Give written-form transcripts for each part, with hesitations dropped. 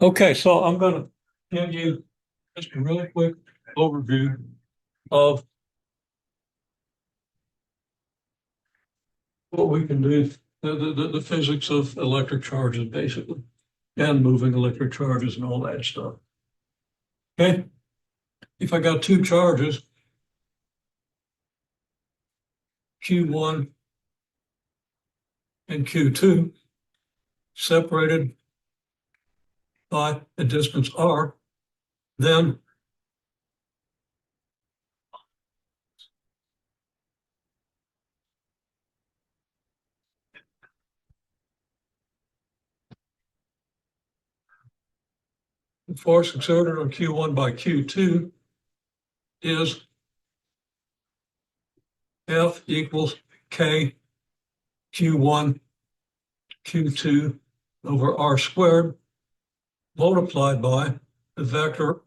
Okay, so I'm going to give you just a really quick overview of what we can do, the physics of electric charges, basically, and moving electric charges and all that stuff. Okay, if I got two charges, Q1 and Q2, separated by a distance r, then the force exerted on Q1 by Q2 is F equals K Q1 Q2 over r squared multiplied by the vector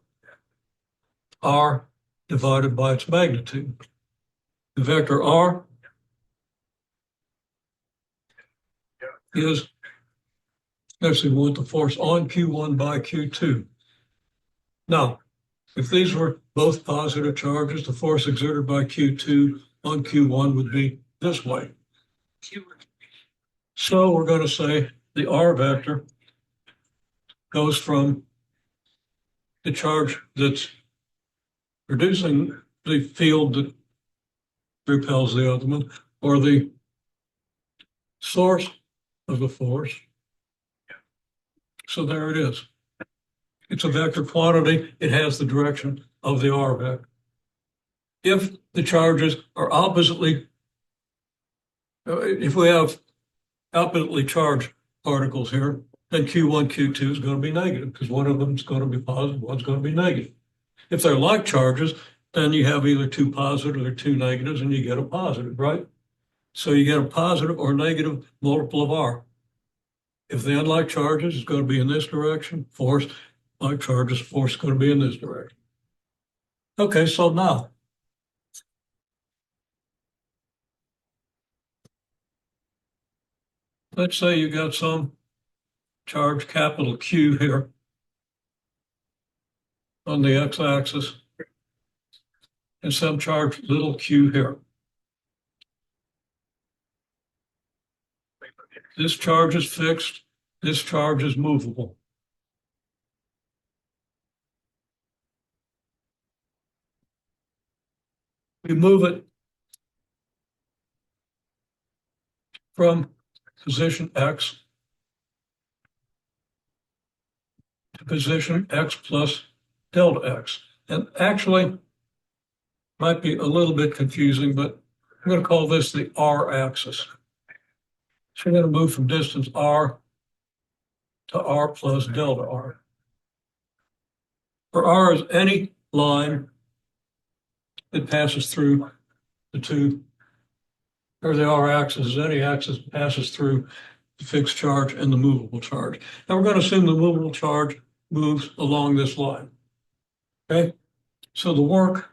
r divided by its magnitude. The vector r is, actually, we want the force on Q1 by Q2. Now, if these were both positive charges, the force exerted by Q2 on Q1 would be this way. So we're going to say the r vector goes from the charge that's producing the field that repels the other one, or the source of the force. So there it is. It's a vector quantity. It has the direction of the r vector. If the charges are oppositely, if we have oppositely charged particles here, then Q1, Q2 is going to be negative because one of them is going to be positive, one's going to be negative. If they're like charges, then you have either two positives or two negatives and you get a positive, right? So you get a positive or negative multiple of r. If the unlike charges is going to be in this direction, force, like charges, force is going to be in this direction. Okay, so now, let's say you got some charge capital Q here on the x-axis and some charge little q here. This charge is fixed, this charge is movable. We move it from position x to position x plus delta x. And actually, might be a little bit confusing, but I'm going to call this the r axis. So we're going to move from distance r to r plus delta r. For r is any line that passes through the two, or the r axis is any axis that passes through the fixed charge and the movable charge. Now we're going to assume the movable charge moves along this line. Okay, so the work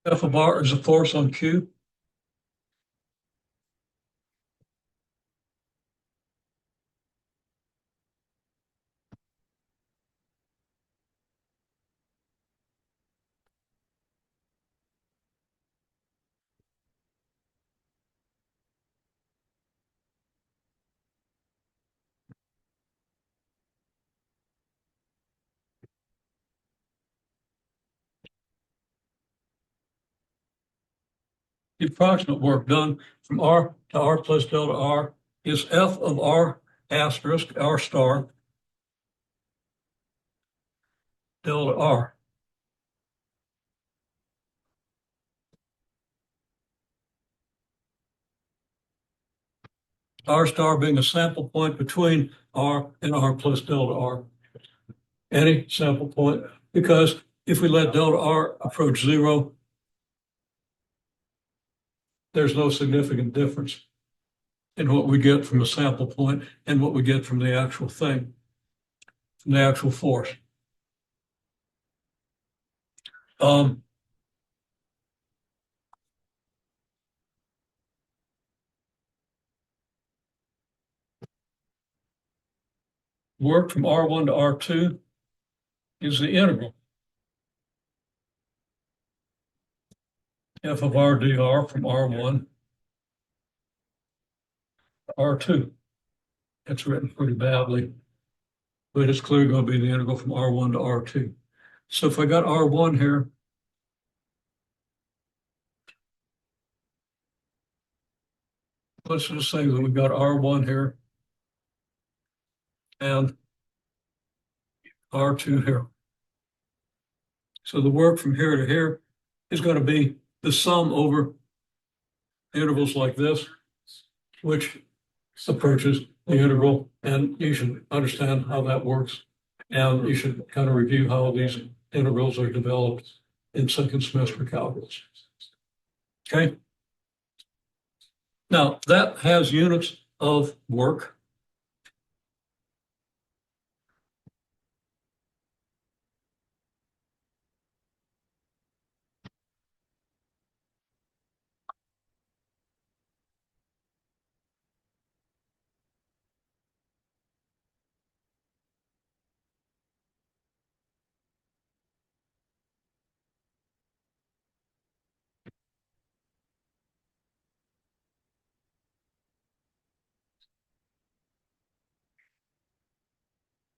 F of r is a force on Q. The approximate work done from r to r plus delta r is F of r asterisk, r star, delta r. R star being a sample point between r and r plus delta r. Any sample point, because if we let delta r approach zero, there's no significant difference. and what we get from a sample point and what we get from the actual thing, from the actual force. Work from R1 to R2 is the integral. F of R dr from R1 to R2. It's written pretty badly, but it's clearly going to be the integral from R1 to R2. So if I got R1 here, let's just say that we've got R1 here and R2 here. So the work from here to here is going to be the sum over intervals like this, which approaches the integral, and you should understand how that works. And you should kind of review how these integrals are developed in second semester calculus. Okay. Now that has units of work.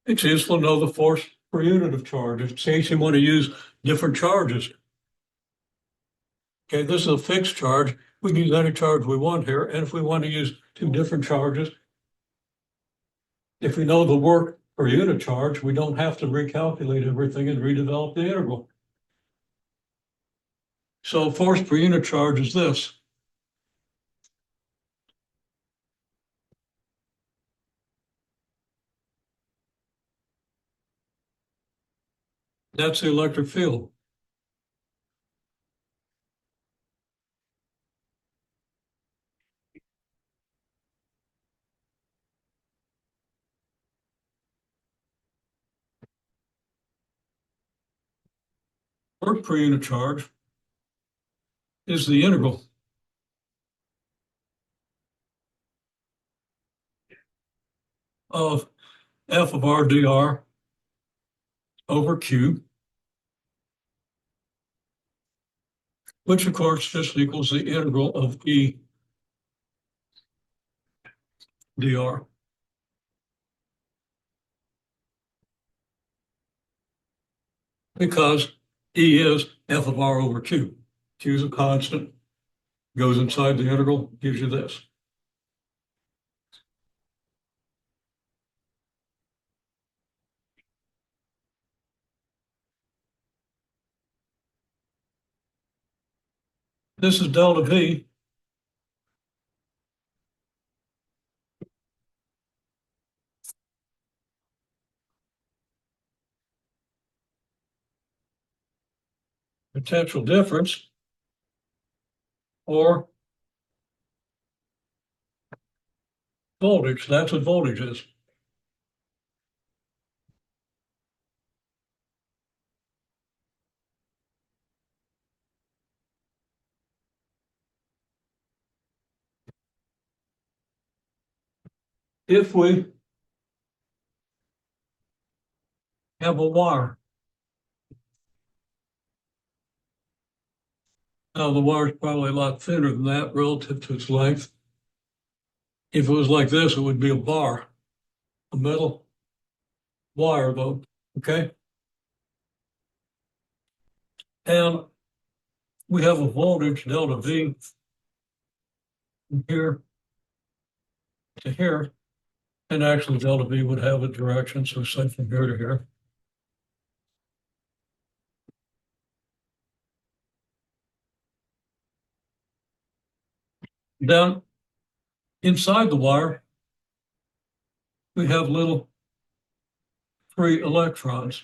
It's useful to know the force per unit of charge. In case you want to use different charges. Okay, this is a fixed charge. We can use any charge we want here. And if we want to use two different charges, if we know the work per unit charge, we don't have to recalculate everything and redevelop the integral. So force per unit charge is this. That's the electric field. Work per unit charge is the integral of F of R dr over Q, which of course just equals the integral of E dr. Because E is F of R over Q. Q is a constant, goes inside the integral, gives you this. This is delta V. Potential difference, or voltage. That's what voltage is. If we have a wire, now the wire is probably a lot thinner than that relative to its length. If it was like this, it would be a bar, a metal wire though, okay? And we have a voltage, delta V, from here to here. And actually delta V would have a direction, so say from here to here. Down inside the wire, we have little free electrons.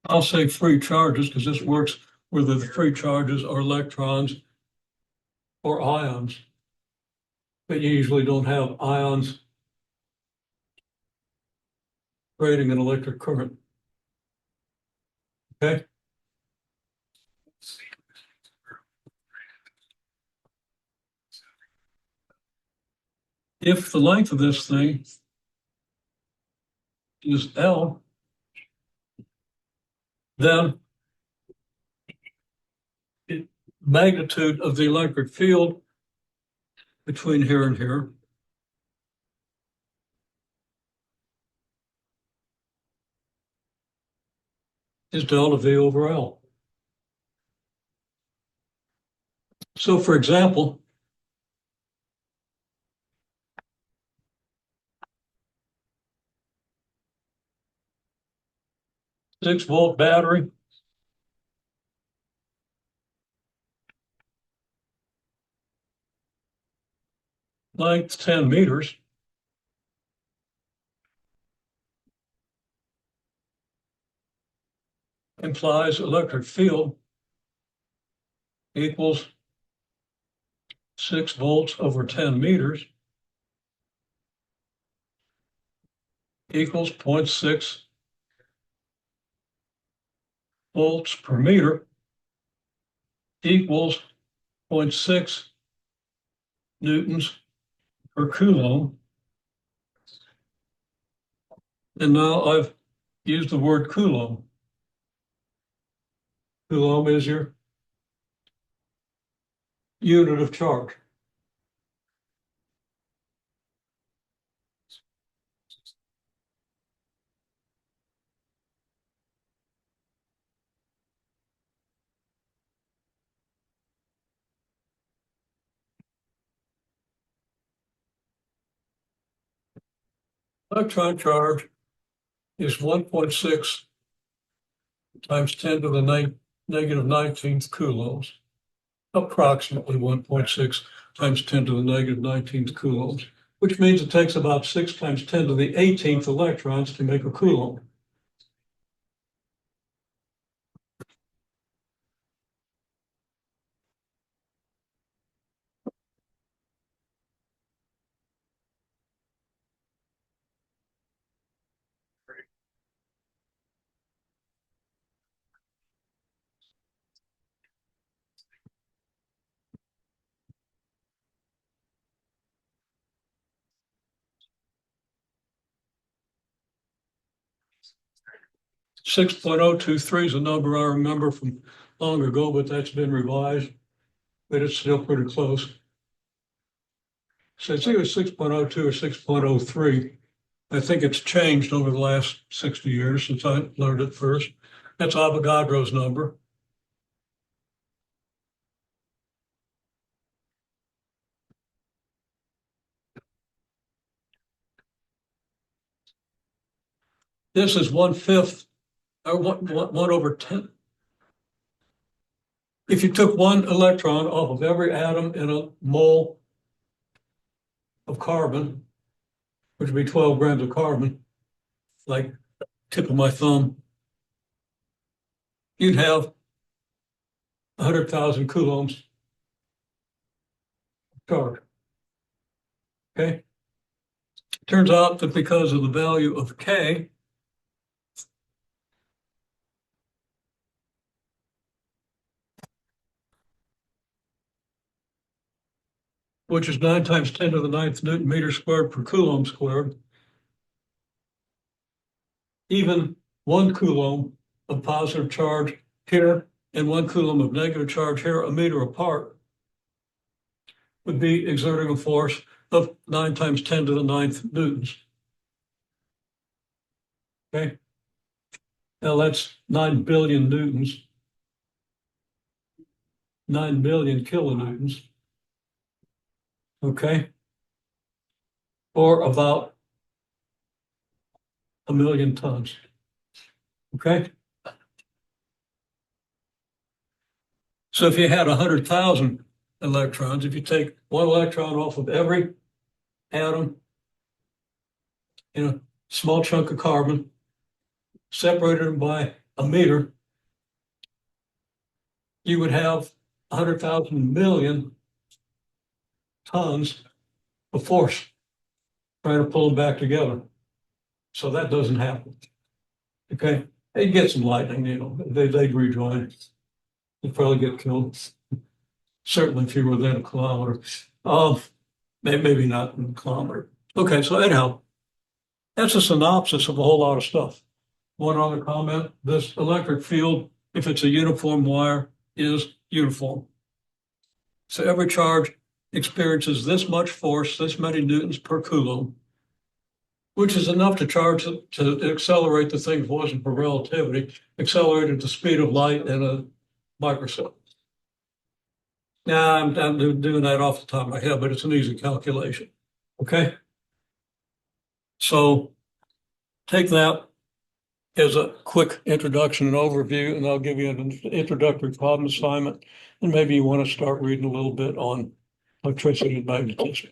I'll say free charges because this works whether the free charges are electrons or ions. But you usually don't have ions creating an electric current. Okay? If the length of this thing is L, then the magnitude of the electric field between here and here is delta V over L. So for example, 6-volt battery, length 10 meters, implies electric field equals 6 volts over 10 meters equals 0.6 volts per meter equals 0.6 newtons per coulomb. And now I've used the word coulomb. Coulomb is your unit of charge. Electron charge is 1.6 times 10 to the negative 19th coulombs, approximately 1.6 times 10 to the negative 19th coulombs, which means it takes about 6 times 10 to the 18th electrons to make a coulomb. Six 6.023 is a number I remember from long ago, but that's been revised, but it's still pretty close. So it's either 6.02 or 6.03. I think it's changed over the last 60 years since I learned it first. That's Avogadro's number. This is 1/5, or one over 10. If you took one electron off of every atom in a mole of carbon, which would be 12 grams of carbon, like tip of my thumb, you'd have 100,000 coulombs charge. Okay. Turns out that because of the value of K, which is 9 times 10 to the 9th Newton meter squared per coulomb squared, even 1 coulomb of positive charge here and 1 coulomb of negative charge here, a meter apart, would be exerting a force of 9 times 10 to the 9th newtons. Okay. Now that's 9 billion newtons, 9 million kilonewtons. Okay. Or about 1 million tons. Okay. So if you had 100,000 electrons, if you take one electron off of every atom in a small chunk of carbon, separated them by a meter, you would have 100,000 million tons of force trying to pull them back together. So that doesn't happen. Okay, they'd get some lightning, you know, they'd rejoin. You'd probably get killed. Certainly if you were within a kilometer. Maybe not in a kilometer. Okay, so anyhow, that's a synopsis of a whole lot of stuff. One other comment, this electric field, if it's a uniform wire, is uniform. So every charge experiences this much force, this many newtons per coulomb, which is enough to charge to accelerate the thing. If it wasn't for relativity, accelerate at the speed of light in a microsecond. Now, I'm doing that off the top of my head, but it's an easy calculation. Okay. So take that as a quick introduction and overview, and I'll give you an introductory problem assignment. And maybe you want to start reading a little bit on electricity and magnetism.